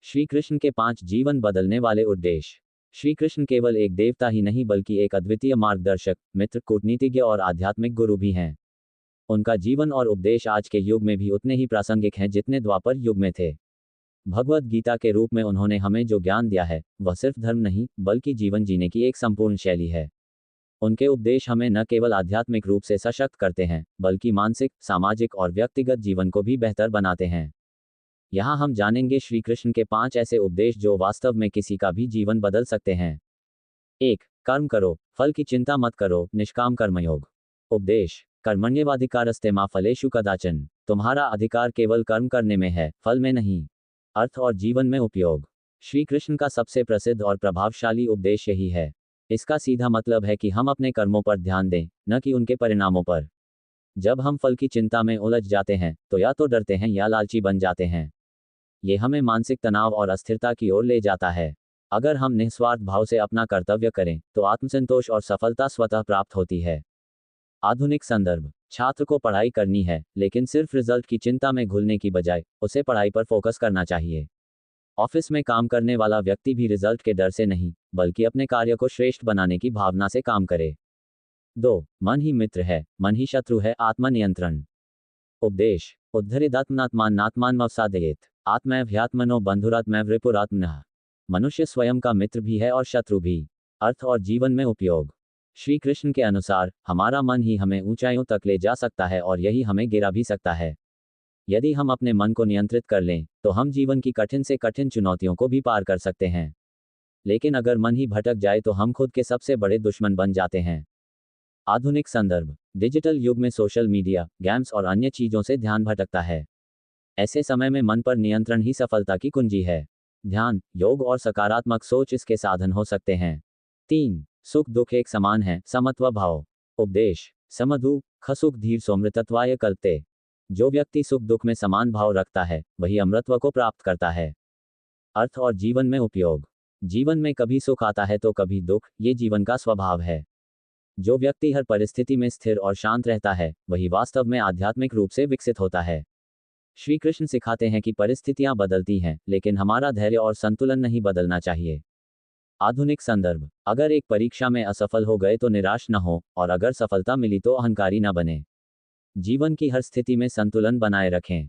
श्री कृष्ण के 5 जीवन बदलने वाले उद्देश्य। श्री कृष्ण केवल एक देवता ही नहीं बल्कि एक अद्वितीय मार्गदर्शक, मित्र, कूटनीतिज्ञ और आध्यात्मिक गुरु भी हैं। उनका जीवन और उपदेश आज के युग में भी उतने ही प्रासंगिक हैं जितने द्वापर युग में थे। भगवद गीता के रूप में उन्होंने हमें जो ज्ञान दिया है वह सिर्फ धर्म नहीं बल्कि जीवन जीने की एक संपूर्ण शैली है। उनके उपदेश हमें न केवल आध्यात्मिक रूप से सशक्त करते हैं बल्कि मानसिक, सामाजिक और व्यक्तिगत जीवन को भी बेहतर बनाते हैं। यहाँ हम जानेंगे श्री कृष्ण के 5 ऐसे उपदेश जो वास्तव में किसी का भी जीवन बदल सकते हैं। 1. कर्म करो, फल की चिंता मत करो, निष्काम कर्मयोग। उपदेश। कर्मण्येवाधिकारस्ते मा फलेषु कदाचन। तुम्हारा अधिकार केवल कर्म करने में है, फल में नहीं। अर्थ और जीवन में उपयोग। श्री कृष्ण का सबसे प्रसिद्ध और प्रभावशाली उपदेश यही है। इसका सीधा मतलब है कि हम अपने कर्मों पर ध्यान दें, न कि उनके परिणामों पर। जब हम फल की चिंता में उलझ जाते हैं तो या तो डरते हैं या लालची बन जाते हैं। ये हमें मानसिक तनाव और अस्थिरता की ओर ले जाता है। अगर हम निस्वार्थ भाव से अपना कर्तव्य करें तो आत्मसंतोष और सफलता स्वतः प्राप्त होती है। आधुनिक संदर्भ। छात्र को पढ़ाई करनी है लेकिन सिर्फ रिजल्ट की चिंता में घुलने की बजाय उसे पढ़ाई पर फोकस करना चाहिए। ऑफिस में काम करने वाला व्यक्ति भी रिजल्ट के डर से नहीं बल्कि अपने कार्य को श्रेष्ठ बनाने की भावना से काम करे। 2. मन ही मित्र है, मन ही शत्रु है, आत्मनियंत्रण। उपदेश। उद्धरिदात्मनात्मान्नात्मानमवसादयेत। आत्मैव्ह्यात्मनो बंधुरात्मैव रिपुरात्मनः। मनुष्य स्वयं का मित्र भी है और शत्रु भी। अर्थ और जीवन में उपयोग। श्री कृष्ण के अनुसार हमारा मन ही हमें ऊंचाइयों तक ले जा सकता है और यही हमें गिरा भी सकता है। यदि हम अपने मन को नियंत्रित कर लें तो हम जीवन की कठिन से कठिन चुनौतियों को भी पार कर सकते हैं। लेकिन अगर मन ही भटक जाए तो हम खुद के सबसे बड़े दुश्मन बन जाते हैं। आधुनिक संदर्भ। डिजिटल युग में सोशल मीडिया, गेम्स और अन्य चीजों से ध्यान भटकता है। ऐसे समय में मन पर नियंत्रण ही सफलता की कुंजी है। ध्यान, योग और सकारात्मक सोच इसके साधन हो सकते हैं। 3. सुख दुख एक समान है, समत्व भाव। उपदेश। समधु खसुख धीर सोमृतत्वाय कल्पते। जो व्यक्ति सुख दुख में समान भाव रखता है वही अमृतत्व को प्राप्त करता है। अर्थ और जीवन में उपयोग। जीवन में कभी सुख आता है तो कभी दुख, ये जीवन का स्वभाव है। जो व्यक्ति हर परिस्थिति में स्थिर और शांत रहता है वही वास्तव में आध्यात्मिक रूप से विकसित होता है। श्री कृष्ण सिखाते हैं कि परिस्थितियां बदलती हैं लेकिन हमारा धैर्य और संतुलन नहीं बदलना चाहिए। आधुनिक संदर्भ। अगर एक परीक्षा में असफल हो गए तो निराश न हो और अगर सफलता मिली तो अहंकारी न बने। जीवन की हर स्थिति में संतुलन बनाए रखें।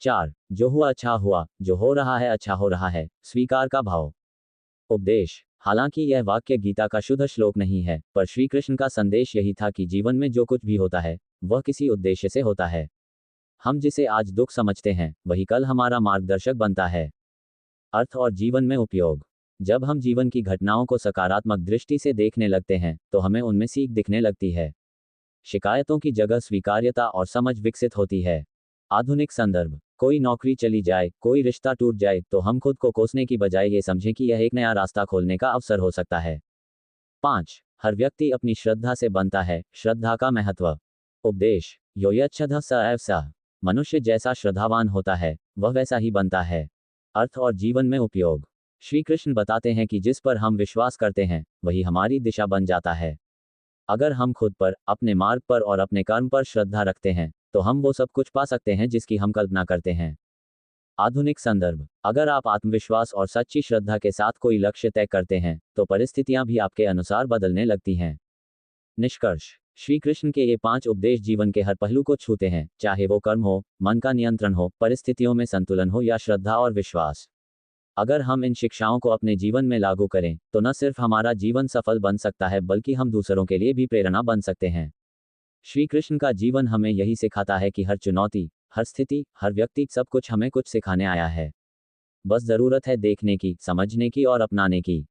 4. जो हुआ अच्छा हुआ, जो हो रहा है अच्छा हो रहा है, स्वीकार का भाव। उपदेश। हालांकि यह वाक्य गीता का शुद्ध श्लोक नहीं है पर श्री कृष्ण का संदेश यही था कि जीवन में जो कुछ भी होता है वह किसी उद्देश्य से होता है। हम जिसे आज दुख समझते हैं वही कल हमारा मार्गदर्शक बनता है। अर्थ और जीवन में उपयोग। जब हम जीवन की घटनाओं को सकारात्मक दृष्टि से देखने लगते हैं तो हमें उनमें सीख दिखने लगती है। शिकायतों की जगह स्वीकार्यता और समझ विकसित होती है। आधुनिक संदर्भ। कोई नौकरी चली जाए, कोई रिश्ता टूट जाए तो हम खुद को कोसने की बजाय ये समझें कि यह एक नया रास्ता खोलने का अवसर हो सकता है। 5. हर व्यक्ति अपनी श्रद्धा से बनता है, श्रद्धा का महत्व। उपदेश। यो यच्छ्रद्धः स एव सः। मनुष्य जैसा श्रद्धावान होता है वह वैसा ही बनता है। अर्थ और जीवन में उपयोग। श्री कृष्ण बताते हैं कि जिस पर हम विश्वास करते हैं वही हमारी दिशा बन जाता है। अगर हम खुद पर, अपने मार्ग पर और अपने कर्म पर श्रद्धा रखते हैं तो हम वो सब कुछ पा सकते हैं जिसकी हम कल्पना करते हैं। आधुनिक संदर्भ। अगर आप आत्मविश्वास और सच्ची श्रद्धा के साथ कोई लक्ष्य तय करते हैं तो परिस्थितियां भी आपके अनुसार बदलने लगती हैं। निष्कर्ष। श्री कृष्ण के ये 5 उपदेश जीवन के हर पहलू को छूते हैं, चाहे वो कर्म हो, मन का नियंत्रण हो, परिस्थितियों में संतुलन हो या श्रद्धा और विश्वास। अगर हम इन शिक्षाओं को अपने जीवन में लागू करें तो न सिर्फ हमारा जीवन सफल बन सकता है बल्कि हम दूसरों के लिए भी प्रेरणा बन सकते हैं। श्री कृष्ण का जीवन हमें यही सिखाता है कि हर चुनौती, हर स्थिति, हर व्यक्ति, सब कुछ हमें कुछ सिखाने आया है। बस जरूरत है देखने की, समझने की और अपनाने की।